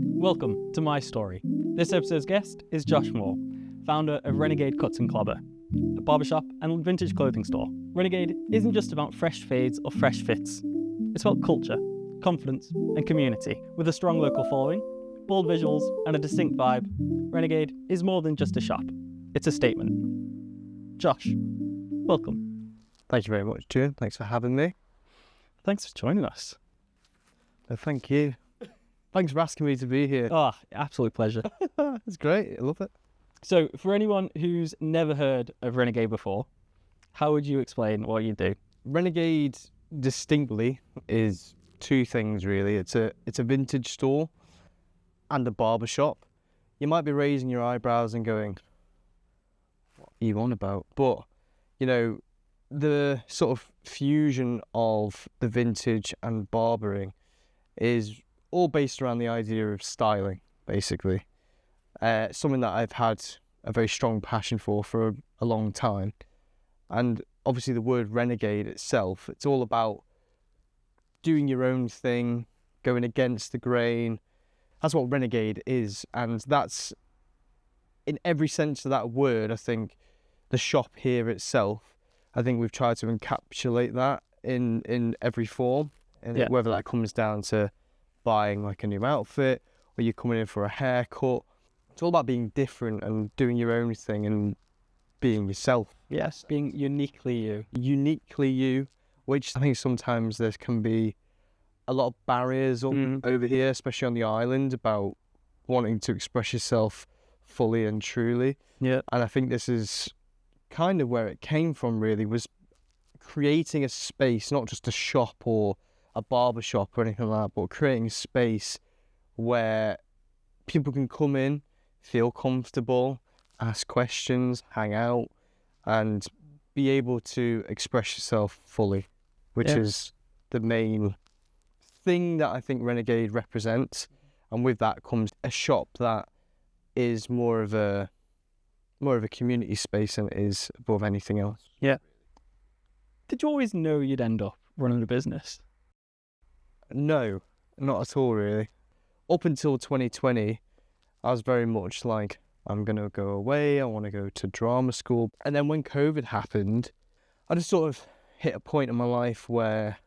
Welcome to my story. This episode's guest is Juan Moore, founder of Renegade Cuts Clobber, a barbershop and vintage clothing store. Renegade isn't just about fresh fades or fresh fits. It's about culture, confidence, and community. With a strong local following, bold visuals, and a distinct vibe, Renegade is more than just a shop. It's a statement. Josh, welcome. Thank you very much, Juan. Thanks for having me. Thanks for joining us. Thank you. Thanks for asking me to be here. Oh, absolute pleasure. It's great. I love it. So, for anyone who's never heard of Renegade before, how would you explain what you do? Renegade distinctly is two things really. It's a vintage store and a barbershop. You might be raising your eyebrows and going, what are you on about? But, you know, the sort of fusion of the vintage and barbering is all based around the idea of styling, basically. Something that I've had a very strong passion for a long time. And obviously the word renegade itself, it's all about doing your own thing, going against the grain. That's what renegade is. And that's, in every sense of that word, I think the shop here itself, I think we've tried to encapsulate that in every form. And yeah. Whether that comes down to buying like a new outfit or you're coming in for a haircut, it's all about being different and doing your own thing and being yourself. Yes, being uniquely you. Uniquely you, which I think sometimes there can be a lot of barriers over here, especially on the island, about wanting to express yourself fully and truly. Yeah. And I think this is kind of where it came from, really, was creating a space, not just a shop or a barbershop or anything like that, but creating a space where people can come in, feel comfortable, ask questions, hang out, and be able to express yourself fully, which is the main thing that I think Renegade represents. And with that comes a shop that is more of a community space than it is above anything else. Yeah. Did you always know you'd end up running a business? No, not at all, really. Up until 2020, I was very much like, I'm going to go away, I want to go to drama school. And then when COVID happened, I just sort of hit a point in my life where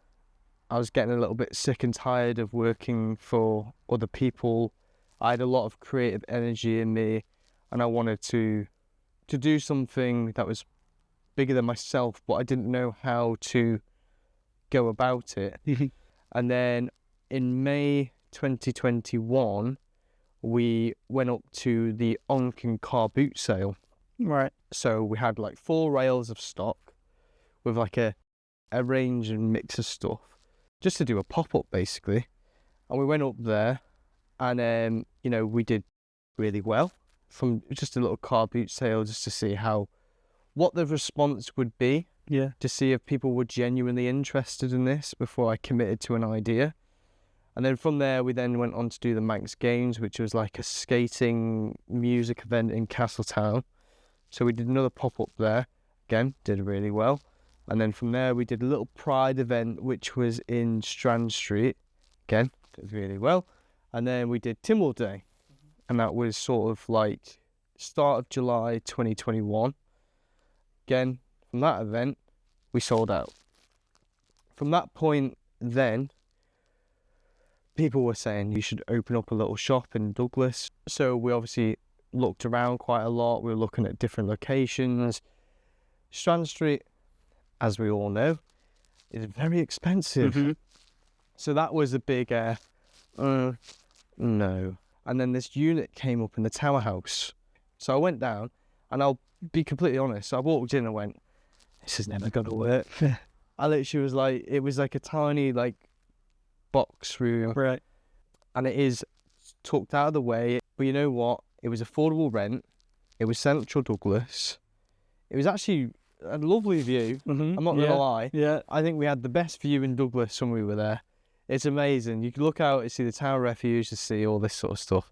I was getting a little bit sick and tired of working for other people. I had a lot of creative energy in me, and I wanted to do something that was bigger than myself, but I didn't know how to go about it. And then in May 2021, we went up to the Onken car boot sale. Right. So we had like 4 rails of stock with like a range and mix of stuff, just to do a pop-up basically. And we went up there and, we did really well from just a little car boot sale, just to see what the response would be. Yeah. To see if people were genuinely interested in this before I committed to an idea. And then from there, we then went on to do the Manx Games, which was like a skating music event in Castletown. So we did another pop-up there. Again, did really well. And then from there, we did a little Pride event, which was in Strand Street. Again, did really well. And then we did Timwell Day. And that was sort of like start of July 2021. Again, from that event, we sold out. From that point then, people were saying you should open up a little shop in Douglas. So we obviously looked around quite a lot. We were looking at different locations. Strand Street, as we all know, is very expensive. Mm-hmm. So that was a big no. And then this unit came up in the Tower House. So I went down, and I'll be completely honest, I walked in and went, this is never going to work. I literally was like, it was like a tiny box room. Right. And it is tucked out of the way. But you know what? It was affordable rent. It was central Douglas. It was actually a lovely view. Mm-hmm. I'm not going to lie. Yeah. I think we had the best view in Douglas when we were there. It's amazing. You can look out and see the Tower Refuge, to see all this sort of stuff.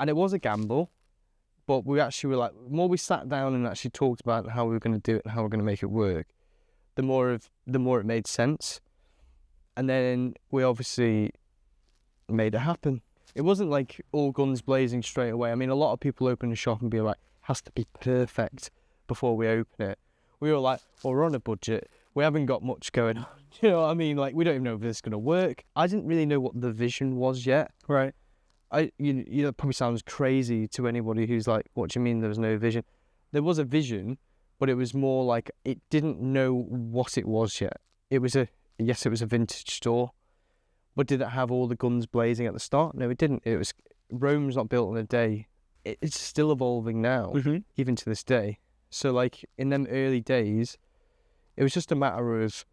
And it was a gamble. But we actually were like, the more we sat down and actually talked about how we were going to do it and how we're going to make it work, the more it made sense. And then we obviously made it happen. it wasn't like all guns blazing straight away. I mean, a lot of people open a shop and be like, has to be perfect before we open it. We were like, well, we're on a budget. We haven't got much going on. You know what I mean? Like, we don't even know if this is going to work. I didn't really know what the vision was yet. Right. You know, it probably sounds crazy to anybody who's like, what do you mean there was no vision? There was a vision, but it was more like it didn't know what it was yet. It was a vintage store, but did it have all the guns blazing at the start? No, it didn't. Rome's not built in a day. It's still evolving now, even to this day. So like in them early days, it was just a matter of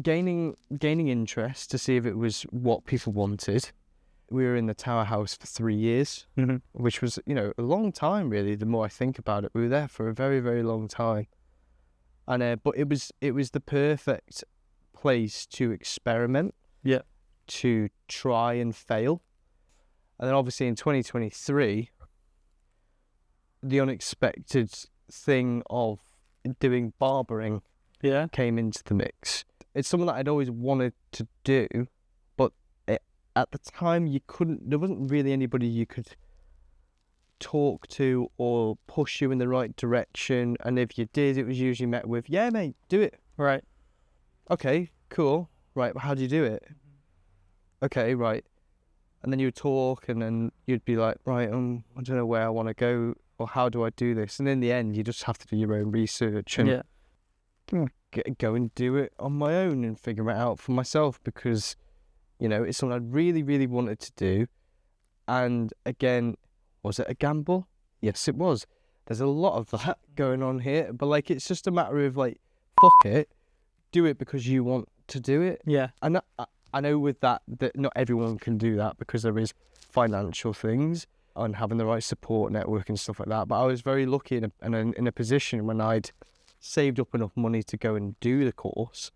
gaining interest to see if it was what people wanted. We were in the Tower House for 3 years, which was, you know, a long time really. The more I think about it, we were there for a very, very long time. And but it was the perfect place to experiment, to try and fail. And then obviously in 2023, the unexpected thing of doing barbering came into the mix. It's something that I'd always wanted to do, but at the time there wasn't really anybody you could talk to or push you in the right direction. And if you did, it was usually met with, yeah, mate, do it. Right. Okay, cool. Right, how do you do it? Okay, right. And then you would talk and then you'd be like, right, I don't know where I want to go or how do I do this? And in the end, you just have to do your own research and go and do it on my own and figure it out for myself because, you know, it's something I really, really wanted to do. And again, was it a gamble? Yes, it was. There's a lot of that going on here, but like, it's just a matter of like, fuck it, do it because you want to do it. Yeah. And I know with that not everyone can do that because there is financial things and having the right support network and stuff like that. But I was very lucky in a position when I'd saved up enough money to go and do the course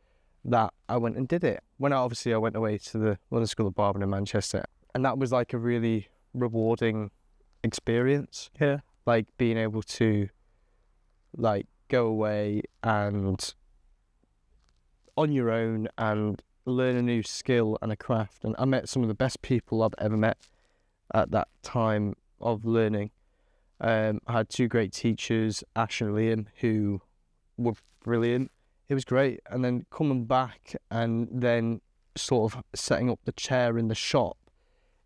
that I went and did it. When I went away to the London School of Barbering in Manchester, and that was like a really rewarding experience. Yeah. Like being able to like go away and on your own and learn a new skill and a craft. And I met some of the best people I've ever met at that time of learning. I had two great teachers, Ash and Liam, who were brilliant. It was great. And then coming back and then sort of setting up the chair in the shop,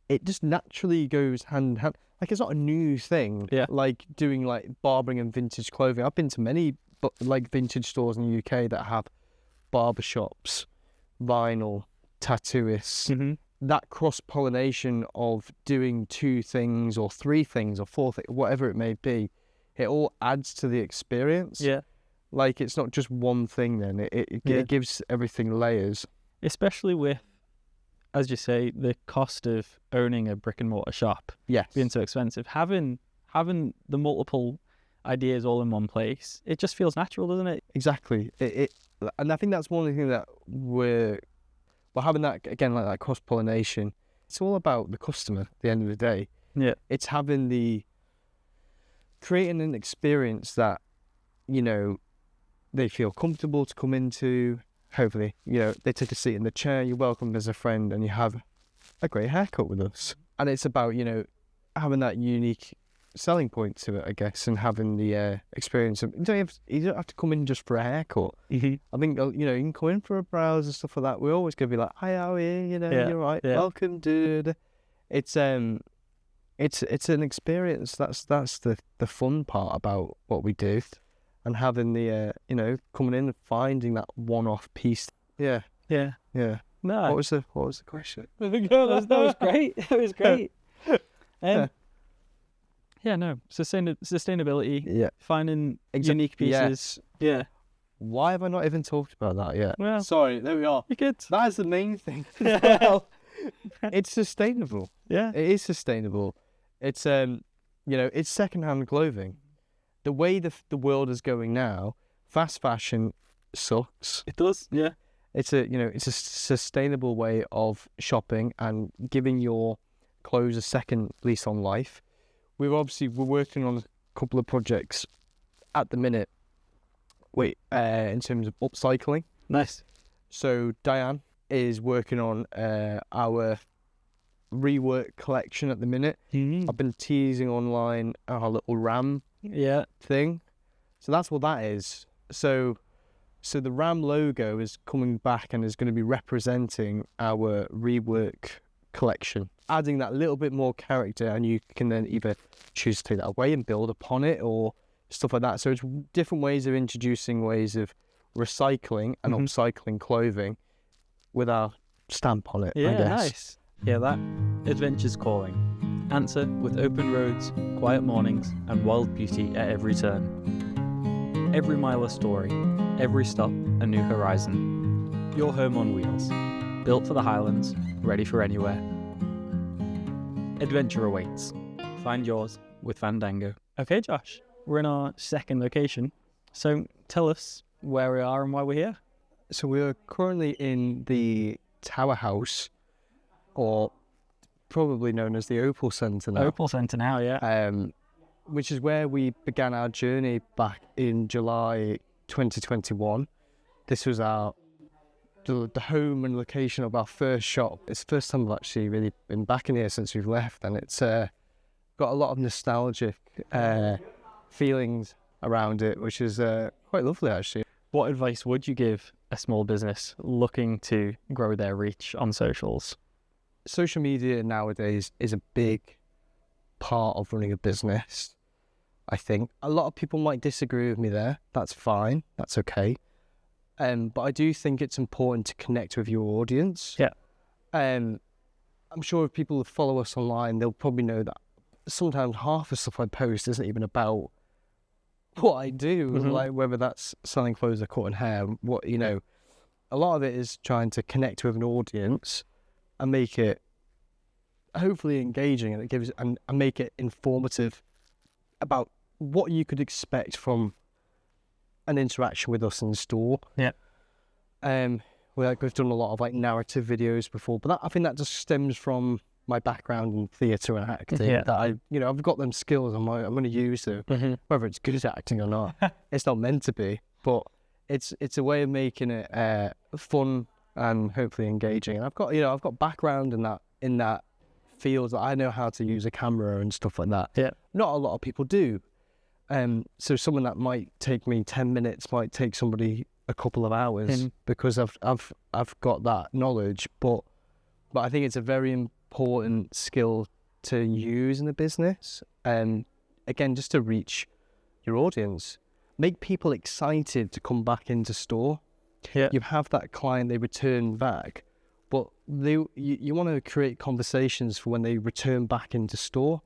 it just naturally goes hand in hand. Like, it's not a new thing. Yeah. Like doing like barbering and vintage clothing. I've been to many like vintage stores in the UK that have barbershops, vinyl, tattooists. That cross-pollination of doing two things or three things or four things, whatever it may be, it all adds to the experience. Yeah. Like, it's not just one thing then. It gives everything layers. Especially with, as you say, the cost of owning a brick and mortar shop being so expensive. Having the multiple ideas all in one place, it just feels natural, doesn't it? Exactly. And I think that's one of the things that we're having that, again, like that cross-pollination. It's all about the customer at the end of the day. Yeah. It's creating an experience that, you know, they feel comfortable to come into. Hopefully, you know, they take a seat in the chair, you're welcomed as a friend, and you have a great haircut with us. And it's about, you know, having that unique selling point to it, I guess, and having the experience of, you don't have to come in just for a haircut. I think, you know, you can come in for a browse and stuff like that. We're always going to be like, hi, how are you? You know, you're right. Yeah. Welcome, dude. It's an experience. That's the fun part about what we do, and having the you know, coming in and finding that one-off piece. Yeah. No. What was the question? that was great. That was great. Yeah, no. Sustainability. Yeah. Finding unique pieces. Yeah. Why have I not even talked about that yet? Well, sorry, there we are. You good? That is the main thing as well. It's sustainable. Yeah. It is sustainable. It's you know, it's secondhand clothing. The way the world is going now, fast fashion sucks. It does. Yeah. It's a sustainable way of shopping and giving your clothes a second lease on life. We're working on a couple of projects at the minute. In terms of upcycling. Nice. So Diane is working on our Rework collection at the minute. I've been teasing online our little RAM thing. So that's what that is. So the RAM logo is coming back and is going to be representing our Rework collection, adding that little bit more character, and you can then either choose to take that away and build upon it or stuff like that. So it's different ways of introducing ways of recycling and upcycling clothing with our stamp on it, I guess. Nice. Hear that? Adventure's calling. Answer with open roads, quiet mornings, and wild beauty at every turn. Every mile a story, every stop a new horizon. Your home on wheels, built for the Highlands, ready for anywhere. Adventure awaits. Find yours with Fandango. Okay, Josh, we're in our second location. So tell us where we are and why we're here. So we are currently in the Tower House, or probably known as the Opal Centre now. Opal Centre now, yeah. Which is where we began our journey back in July 2021. This was the home and location of our first shop. It's the first time I've actually really been back in here since we've left, and it's got a lot of nostalgic feelings around it, which is quite lovely actually. What advice would you give a small business looking to grow their reach on socials? Social media nowadays is a big part of running a business. I think a lot of people might disagree with me there. That's fine. That's okay. But I do think it's important to connect with your audience. Yeah. I'm sure if people follow us online, they'll probably know that sometimes half the stuff I post isn't even about what I do, like whether that's selling clothes or cutting hair. What, you know, a lot of it is trying to connect with an audience and make it hopefully engaging, and it gives and make it informative about what you could expect from an interaction with us in store. Yeah. We've done a lot of like narrative videos before, but I think that just stems from my background in theatre and acting. Yeah. That I've got them skills. I'm going to use them, whether it's good at acting or not. It's not meant to be, but it's a way of making it fun and hopefully engaging. And I've got background in that field, that I know how to use a camera and stuff like that. Yeah. Not a lot of people do. So someone that might take me 10 minutes might take somebody a couple of hours because I've got that knowledge. But I think it's a very important skill to use in a business. Again, just to reach your audience, make people excited to come back into store. Yeah. You have that client, they return back, but you want to create conversations for when they return back into store.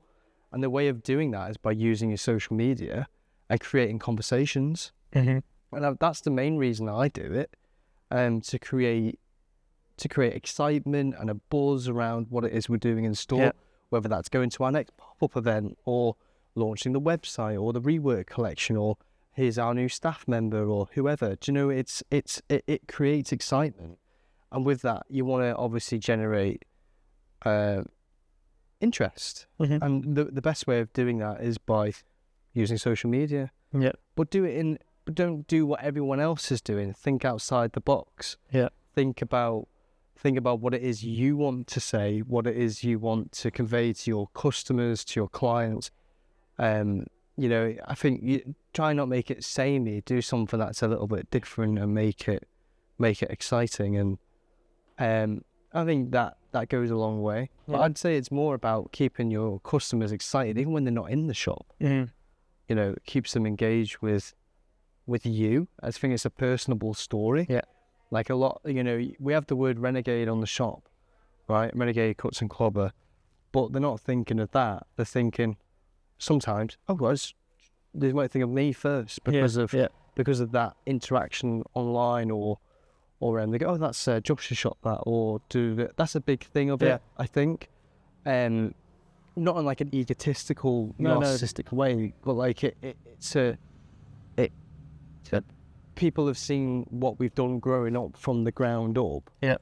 And the way of doing that is by using your social media and creating conversations. And that's the main reason I do it, to create excitement and a buzz around what it is we're doing in store, whether that's going to our next pop-up event or launching the website or the Rework collection, or here's our new staff member or whoever. Do you know, it creates excitement. And with that, you want to obviously generate interest. And the best way of doing that is by using social media. Yeah. But don't do what everyone else is doing. Think outside the box. Yeah. Think about what it is you want to say, what it is you want to convey to your customers, to your clients. I think you try not make it samey. Do something that's a little bit different and make it exciting. And I think that goes a long way. Yeah. But I'd say it's more about keeping your customers excited, even when they're not in the shop. You know, it keeps them engaged with you. I think it's a personable story. Yeah. Like a lot, we have the word Renegade on the shop, right? Renegade Cuts and Clobber. But they're not thinking of that. They're thinking sometimes, they might think of me first because of that interaction online, or they go, that's Josh's shop, that's a big thing of it, I think. Not in like an egotistical, narcissistic way, but like people have seen what we've done growing up from the ground up. Yeah.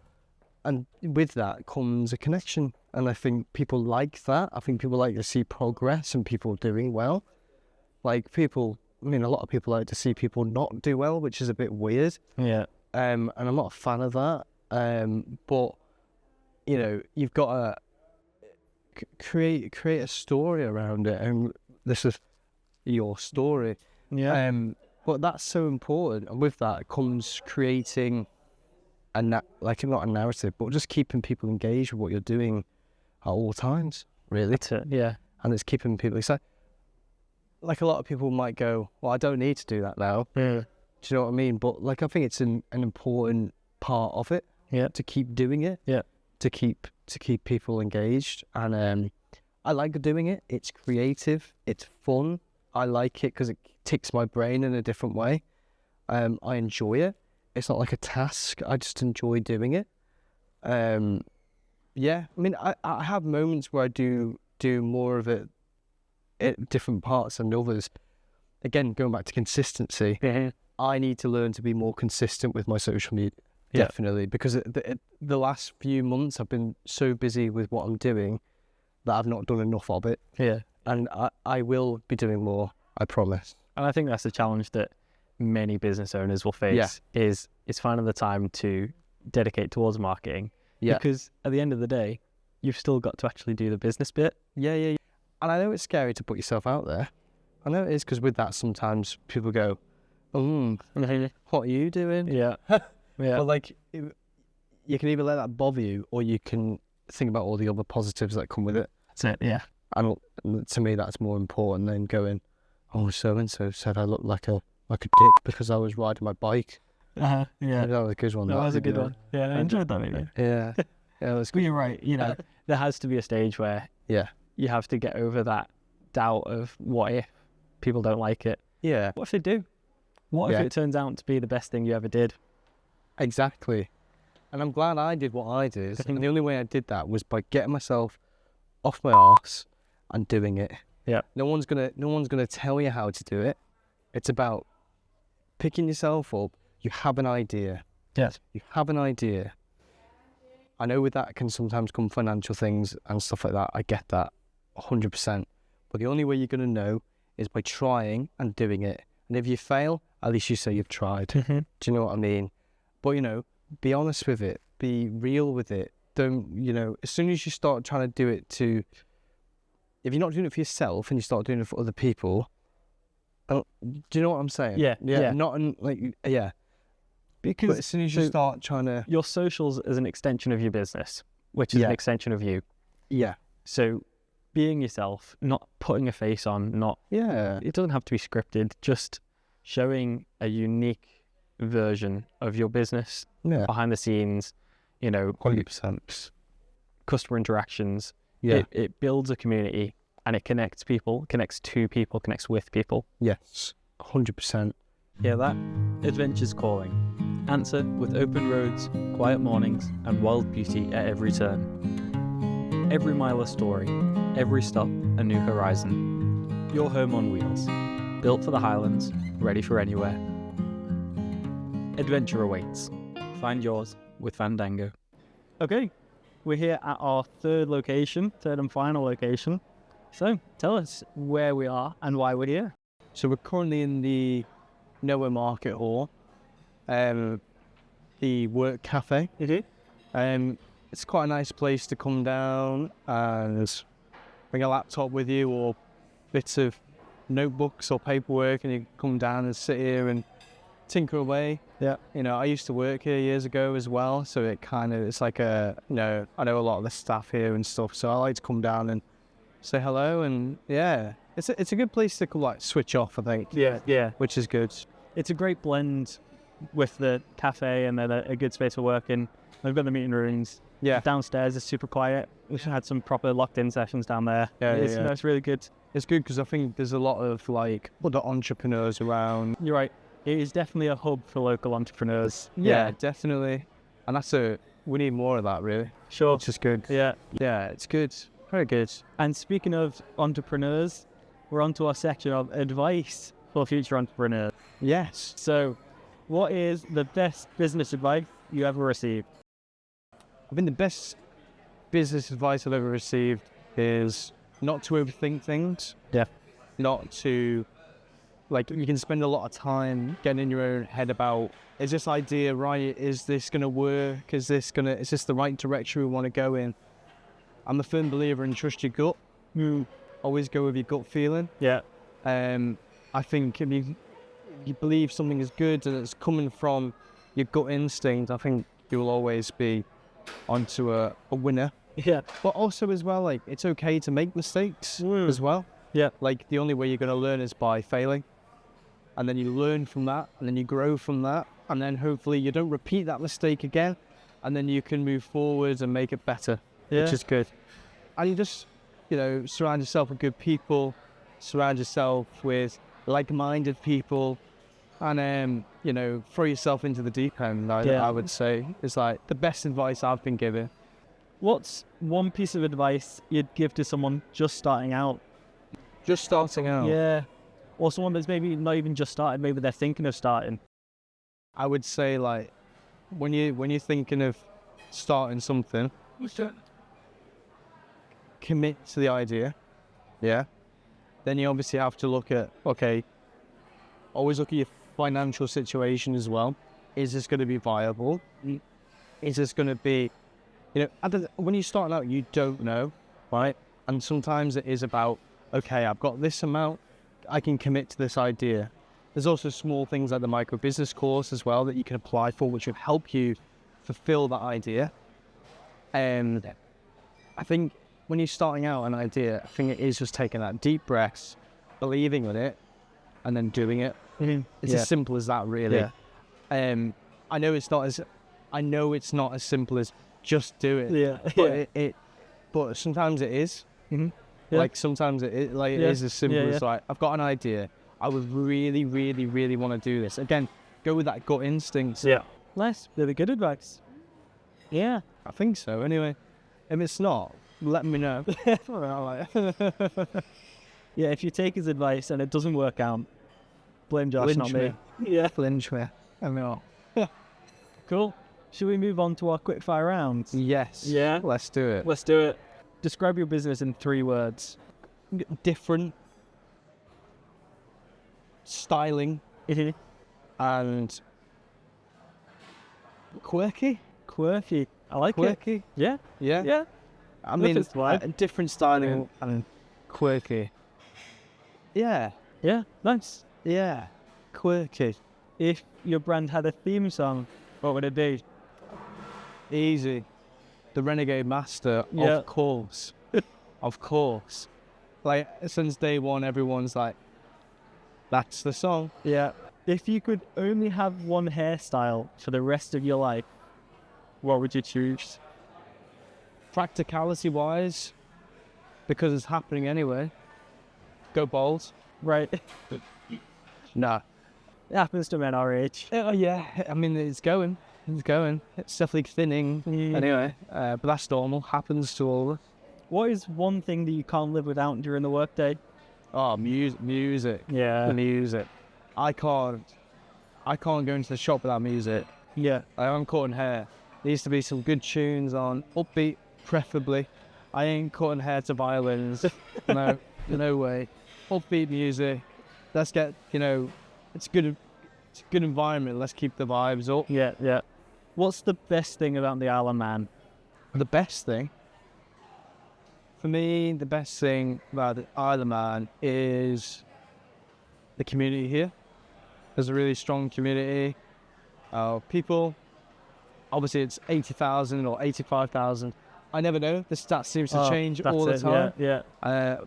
And with that comes a connection. And I think people like that. I think people like to see progress and people doing well. Like a lot of people like to see people not do well, which is a bit weird. Yeah. And I'm not a fan of that. But, you've got create a story around it, and this is your story. Yeah. But that's so important, and with that comes creating not a narrative, but just keeping people engaged with what you're doing at all times, really. That's it. Yeah. And it's keeping people excited. Like, a lot of people might go, well, I don't need to do that now. Yeah. Do you know what I mean? But like, I think it's an important part of it. Yeah. To keep doing it. Yeah. To keep people engaged, and I like doing it. It's creative. It's fun. I like it because it ticks my brain in a different way. I enjoy it. It's not like a task. I just enjoy doing it. Yeah. I mean, I have moments where I do more of it at different parts than others. Again, going back to consistency, I need to learn to be more consistent with my social media. Yeah. Definitely, because the last few months I've been so busy with what I'm doing that I've not done enough of it. Yeah. And I will be doing more, I promise. And I think that's the challenge that many business owners will face, is finding the time to dedicate towards marketing. Yeah. Because at the end of the day, you've still got to actually do the business bit. Yeah. And I know it's scary to put yourself out there. I know it is, because with that sometimes people go, what are you doing? Yeah. Yeah. But like, you can either let that bother you, or you can think about all the other positives that come with it. That's it. Yeah. And to me, that's more important than going, oh, so and so said I look like a dick because I was riding my bike. Yeah. That was a good one. That was a good one. Yeah, I enjoyed that maybe. Yeah. Yeah, it was good. But you're right. You know, there has to be a stage where you have to get over that doubt of what if people don't like it. Yeah. What if they do? What if it turns out to be the best thing you ever did? Exactly. And I'm glad I did what I did. And the only way I did that was by getting myself off my arse and doing it. Yeah. No one's gonna tell you how to do it. It's about picking yourself up. You have an idea. Yes. You have an idea. I know with that can sometimes come financial things and stuff like that. I get that 100%. But the only way you're going to know is by trying and doing it. And if you fail, at least you say you've tried. Do you know what I mean? But, you know, be honest with it. Be real with it. Don't, you know, as soon as you start trying to do it if you're not doing it for yourself and you start doing it for other people, do you know what I'm saying? Yeah. Because but as soon as you start trying to... Your socials is an extension of your business, which is an extension of you. Yeah. So being yourself, not putting a face on, it doesn't have to be scripted, just showing a unique version of your business behind the scenes, you know, 100%. Customer interactions. Yeah. It builds a community, and it connects people, connects to people, connects with people. Yes, 100%. Hear that? Adventure's calling. Answer with open roads, quiet mornings, and wild beauty at every turn. Every mile a story, every stop a new horizon. Your home on wheels, built for the Highlands, ready for anywhere. Adventure awaits. Find yours with Fandango. Okay, we're here at our third and final location. So tell us where we are and why we're here. So we're currently in the Noah Market Hall, the Work Cafe. It's quite a nice place to come down and bring a laptop with you, or bits of notebooks or paperwork, and you come down and sit here and tinker away. Yeah. You know, I used to work here years ago as well, so it's like I know a lot of the staff here and stuff, so I like to come down and say hello, and it's a good place to like switch off, I think. Yeah. Which is good. It's a great blend with the cafe and then a good space for working. We've got the meeting rooms. Yeah. Downstairs is super quiet. We've had some proper locked-in sessions down there. It's really good. It's good because I think there's a lot of like other entrepreneurs around. You're right. It is definitely a hub for local entrepreneurs. Yeah, definitely. And we need more of that, really. Sure. Which is good. Yeah, it's good. Very good. And speaking of entrepreneurs, we're on to our section of advice for future entrepreneurs. Yes. So, what is the best business advice you ever received? I think the best business advice I've ever received is not to overthink things. Yeah. Not to, like, you can spend a lot of time getting in your own head about, is this idea right? Is this going to work? Is this the right direction we want to go in? I'm a firm believer in trust your gut. Always go with your gut feeling. Yeah. I think if you believe something is good and it's coming from your gut instinct, I think you will always be onto a winner. Yeah. But also as well, like, it's okay to make mistakes as well. Yeah. Like, the only way you're going to learn is by failing. And then you learn from that, and then you grow from that, and then hopefully you don't repeat that mistake again, and then you can move forward and make it better, which is good. And you just, surround yourself with good people, surround yourself with like-minded people, and throw yourself into the deep end. I would say is like the best advice I've been given. What's one piece of advice you'd give to someone just starting out? Just starting out. Yeah. Or someone that's maybe not even just started, maybe they're thinking of starting. I would say, like, when you're thinking of starting something, commit to the idea. Yeah. Then you obviously have to look at, always look at your financial situation as well. Is this going to be viable? Is this going to be, when you're starting out, you don't know, right? And sometimes it is about, I've got this amount, I can commit to this idea. There's also small things like the micro business course as well that you can apply for, which will help you fulfill that idea. And I think when you're starting out an idea, I think it is just taking that deep breath, believing in it, and then doing it. It's as simple as that, really. I know it's not as simple as just do it. But sometimes it is. Like sometimes it is as simple as like, I've got an idea. I would really, really, really want to do this. Again, go with that gut instinct. Yeah. Nice. Really good advice. Yeah. I think so. Anyway, if it's not, let me know. Yeah. If you take his advice and it doesn't work out, blame Josh, not me. Yeah. Flinch me. I know. Cool. Should we move on to our quickfire rounds? Yes. Yeah. Let's do it. Let's do it. Describe your business in 3 words. Different, styling, and quirky. Quirky. I like quirky. it. Yeah. Yeah. Yeah. I mean, different styling and quirky. Yeah. Yeah. Nice. Yeah. Quirky. If your brand had a theme song, what would it be? Easy. The Renegade Master, of course. Of course. Like, since day one, everyone's like, that's the song. Yeah. If you could only have one hairstyle for the rest of your life, what would you choose? Practicality-wise, because it's happening anyway, go bald. Right. Nah. It happens to men our age. Yeah. I mean, it's going. It's definitely thinning. Anyway, but that's normal. Happens to all of us. What is one thing that you can't live without during the workday? Oh, music. Yeah. Music. I can't go into the shop without music. Yeah. I'm cutting hair. There needs to be some good tunes on, upbeat, preferably. I ain't cutting hair to violins. No way. Upbeat music. Let's get, it's a good environment. Let's keep the vibes up. Yeah. What's the best thing about the Isle of Man? The best thing? For me, the best thing about the Isle of Man is the community here. There's a really strong community of people. Obviously, it's 80,000 or 85,000. I never know. The stats seems to change all the time. Yeah.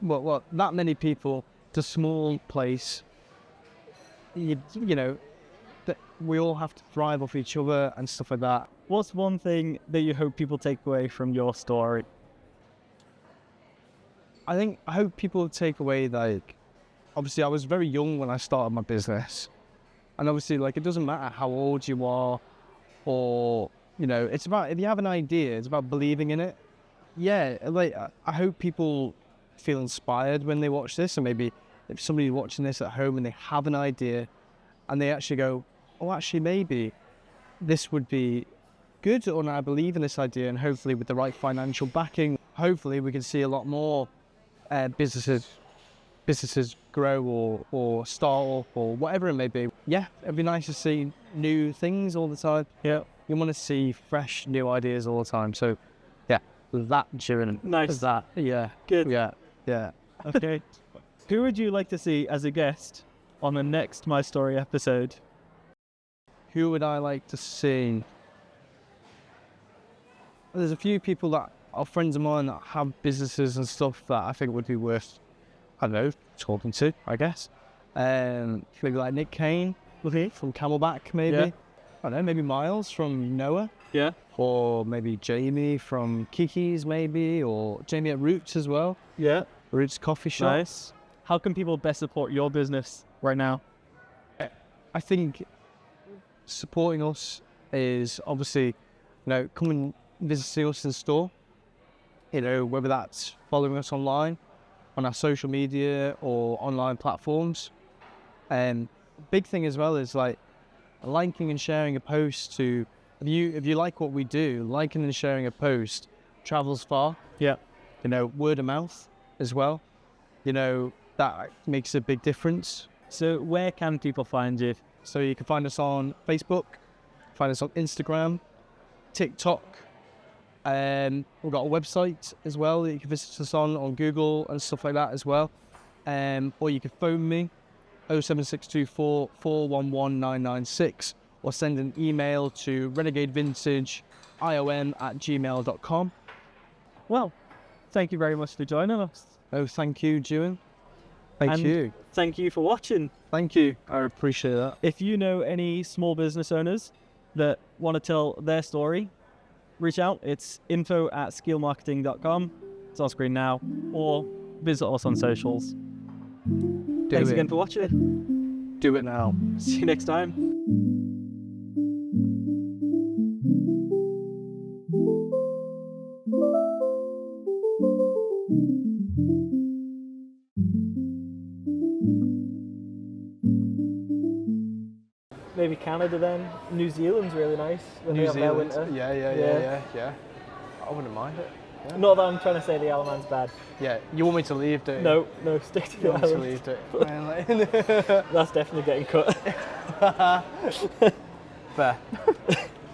Well, that many people, it's a small place. That we all have to thrive off each other and stuff like that. What's one thing that you hope people take away from your story? I hope people take away, like, obviously I was very young when I started my business, and obviously, like, it doesn't matter how old you are, or it's about, if you have an idea, it's about believing in it. Yeah, like, I hope people feel inspired when they watch this, and maybe if somebody's watching this at home and they have an idea and they actually go, oh, actually maybe this would be good, or I believe in this idea, and hopefully with the right financial backing, hopefully we can see a lot more businesses grow or start up or whatever it may be. Yeah, it'd be nice to see new things all the time. Yeah. You want to see fresh new ideas all the time. So yeah, that during Nice. that. Yeah. Good. Yeah. Yeah. Okay. Who would you like to see as a guest on the next My Story episode? Who would I like to see? There's a few people that are friends of mine that have businesses and stuff that I think would be worth, I don't know, talking to, I guess. Maybe like Nick Kane from Camelback, maybe. Yeah. I don't know, maybe Miles from Noah. Yeah. Or maybe Jamie from Kiki's, maybe, or Jamie at Roots as well. Yeah. Roots Coffee Shop. Nice. How can people best support your business right now? I think supporting us is obviously, come and visit us in store. Whether that's following us online, on our social media or online platforms. Big thing as well is like liking and sharing a post to, if you like what we do, liking and sharing a post travels far. Yeah. Word of mouth as well. That makes a big difference. So where can people find you? So you can find us on Facebook, find us on Instagram, TikTok. We've got a website as well that you can visit us on Google and stuff like that as well. Or you can phone me, 07624 411 996, or send an email to renegadevintage.iom@gmail.com. Well, thank you very much for joining us. Oh, thank you, Juan. Thank you. Thank you for watching. Thank you. I appreciate that. If you know any small business owners that want to tell their story, reach out. It's info@skeealmarketing.com. It's on screen now. Or visit us on socials. Thanks again for watching. Do it now. See you next time. Maybe Canada then. New Zealand's really nice when they have their winter. Yeah. I wouldn't mind it. Yeah. Not that I'm trying to say the Isle of Man's bad. Yeah, you want me to leave, don't you? No, stick to You the want me to island. leave, don't you? That's definitely getting cut. Fair.